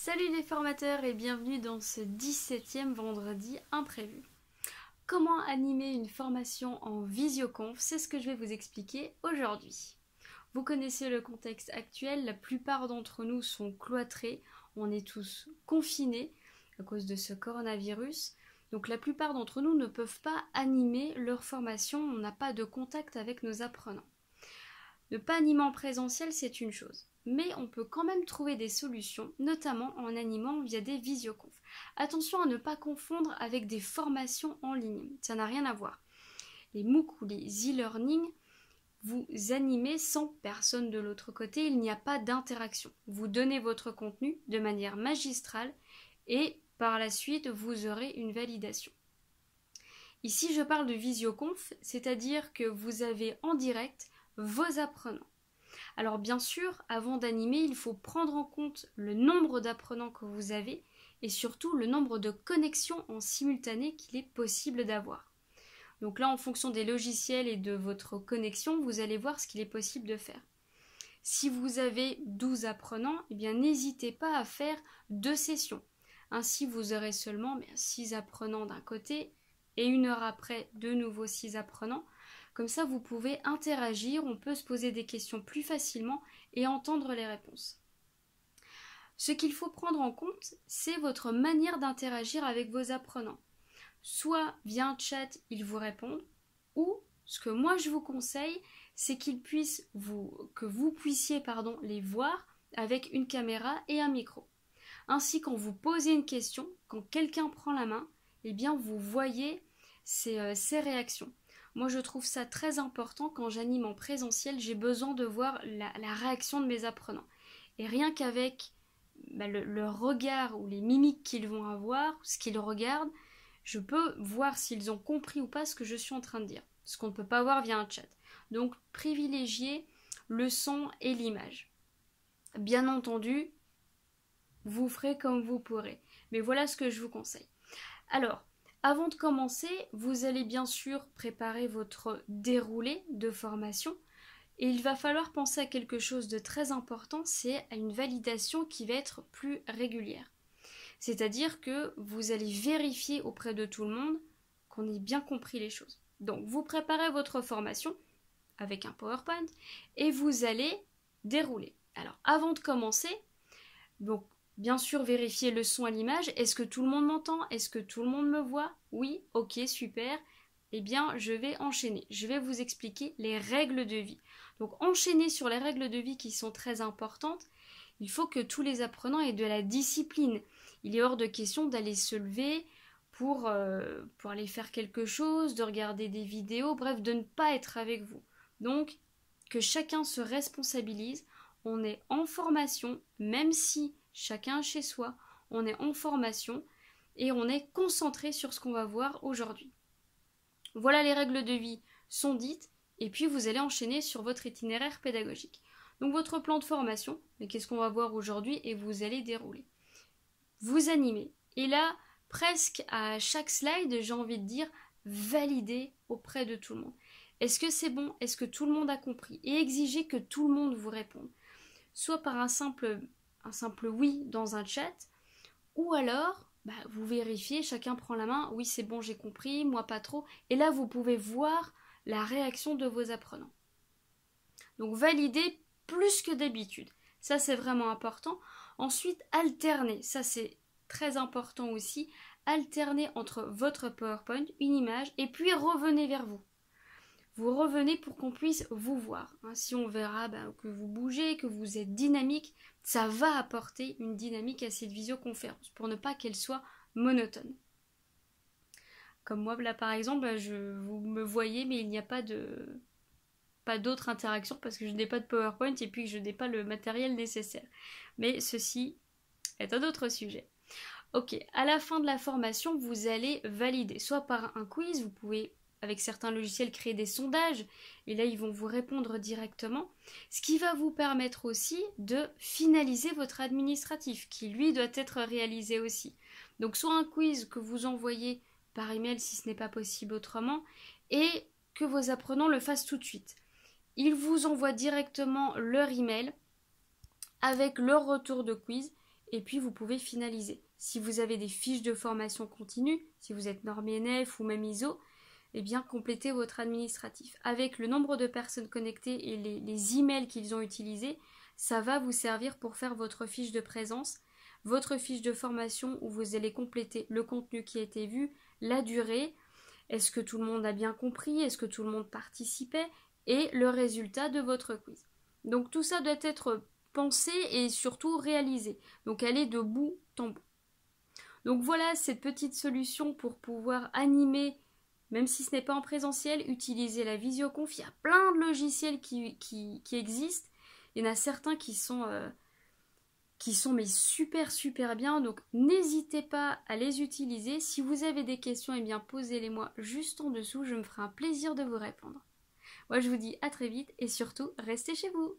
Salut les formateurs et bienvenue dans ce 17e vendredi imprévu. Comment animer une formation en visioconf, c'est ce que je vais vous expliquer aujourd'hui. Vous connaissez le contexte actuel, la plupart d'entre nous sont cloîtrés, on est tous confinés à cause de ce coronavirus. Donc la plupart d'entre nous ne peuvent pas animer leur formation, on n'a pas de contact avec nos apprenants. Ne pas animer en présentiel, c'est une chose. Mais on peut quand même trouver des solutions, notamment en animant via des visioconf. Attention à ne pas confondre avec des formations en ligne, ça n'a rien à voir. Les MOOC ou les e-learning, vous animez sans personne de l'autre côté, il n'y a pas d'interaction. Vous donnez votre contenu de manière magistrale et par la suite vous aurez une validation. Ici je parle de visioconf, c'est-à-dire que vous avez en direct vos apprenants. Alors bien sûr, avant d'animer, il faut prendre en compte le nombre d'apprenants que vous avez et surtout le nombre de connexions en simultané qu'il est possible d'avoir. Donc là, en fonction des logiciels et de votre connexion, vous allez voir ce qu'il est possible de faire. Si vous avez 12 apprenants, eh bien n'hésitez pas à faire 2 sessions. Ainsi, vous aurez seulement 6 apprenants d'un côté et 1 heure après, de nouveau 6 apprenants. Comme ça, vous pouvez interagir, on peut se poser des questions plus facilement et entendre les réponses. Ce qu'il faut prendre en compte, c'est votre manière d'interagir avec vos apprenants. Soit via un chat, ils vous répondent, ou ce que moi je vous conseille, c'est que vous puissiez les voir avec une caméra et un micro. Ainsi, quand vous posez une question, quand quelqu'un prend la main, eh bien vous voyez ses réactions. Moi, je trouve ça très important quand j'anime en présentiel, j'ai besoin de voir la réaction de mes apprenants. Et rien qu'avec le regard ou les mimiques qu'ils vont avoir, ce qu'ils regardent, je peux voir s'ils ont compris ou pas ce que je suis en train de dire. Ce qu'on ne peut pas voir via un chat. Donc, privilégiez le son et l'image. Bien entendu, vous ferez comme vous pourrez. Mais voilà ce que je vous conseille. Alors, avant de commencer, vous allez bien sûr préparer votre déroulé de formation et il va falloir penser à quelque chose de très important, c'est à une validation qui va être plus régulière. C'est-à-dire que vous allez vérifier auprès de tout le monde qu'on ait bien compris les choses. Donc vous préparez votre formation avec un PowerPoint et vous allez dérouler. Alors avant de commencer, donc bien sûr, vérifier le son à l'image. Est-ce que tout le monde m'entend? Est-ce que tout le monde me voit? Oui, ok, super. Eh bien, je vais enchaîner. Je vais vous expliquer les règles de vie. Donc, enchaîner sur les règles de vie qui sont très importantes. Il faut que tous les apprenants aient de la discipline. Il est hors de question d'aller se lever pour aller faire quelque chose, de regarder des vidéos, bref, de ne pas être avec vous. Donc, que chacun se responsabilise. On est en formation, même si chacun chez soi, on est en formation et on est concentré sur ce qu'on va voir aujourd'hui. Voilà, les règles de vie sont dites et puis vous allez enchaîner sur votre itinéraire pédagogique. Donc votre plan de formation, mais qu'est-ce qu'on va voir aujourd'hui et vous allez dérouler. Vous animez et là, presque à chaque slide, j'ai envie de dire, validez auprès de tout le monde. Est-ce que c'est bon? Est-ce que tout le monde a compris? Et exigez que tout le monde vous réponde. Soit par un simple oui dans un chat, ou alors vous vérifiez, chacun prend la main, oui c'est bon j'ai compris, moi pas trop, et là vous pouvez voir la réaction de vos apprenants. Donc validez plus que d'habitude, ça c'est vraiment important. Ensuite alternez, ça c'est très important aussi, alternez entre votre PowerPoint, une image, et puis revenez vers vous. Vous revenez pour qu'on puisse vous voir. Si on verra que vous bougez, que vous êtes dynamique, ça va apporter une dynamique à cette visioconférence pour ne pas qu'elle soit monotone. Comme moi, là par exemple, vous me voyez, mais il n'y a pas d'autre interaction parce que je n'ai pas de PowerPoint et puis que je n'ai pas le matériel nécessaire. Mais ceci est un autre sujet. Ok, à la fin de la formation, vous allez valider, soit par un quiz, vous pouvez avec certains logiciels créer des sondages et là ils vont vous répondre directement, ce qui va vous permettre aussi de finaliser votre administratif qui lui doit être réalisé aussi. Donc soit un quiz que vous envoyez par email si ce n'est pas possible autrement et que vos apprenants le fassent tout de suite. Ils vous envoient directement leur email avec leur retour de quiz et puis vous pouvez finaliser. Si vous avez des fiches de formation continue, si vous êtes normé NF ou même ISO, eh bien complétez votre administratif. Avec le nombre de personnes connectées et les emails qu'ils ont utilisés, ça va vous servir pour faire votre fiche de présence, votre fiche de formation où vous allez compléter le contenu qui a été vu, la durée, est-ce que tout le monde a bien compris, est-ce que tout le monde participait, et le résultat de votre quiz. Donc tout ça doit être pensé et surtout réalisé. Donc aller de bout en bout. Donc voilà cette petite solution pour pouvoir animer, même si ce n'est pas en présentiel, utiliser la visioconf. Il y a plein de logiciels qui existent. Il y en a certains qui sont mais super bien. Donc n'hésitez pas à les utiliser. Si vous avez des questions, eh bien posez-les moi juste en dessous. Je me ferai un plaisir de vous répondre. Moi je vous dis à très vite et surtout restez chez vous.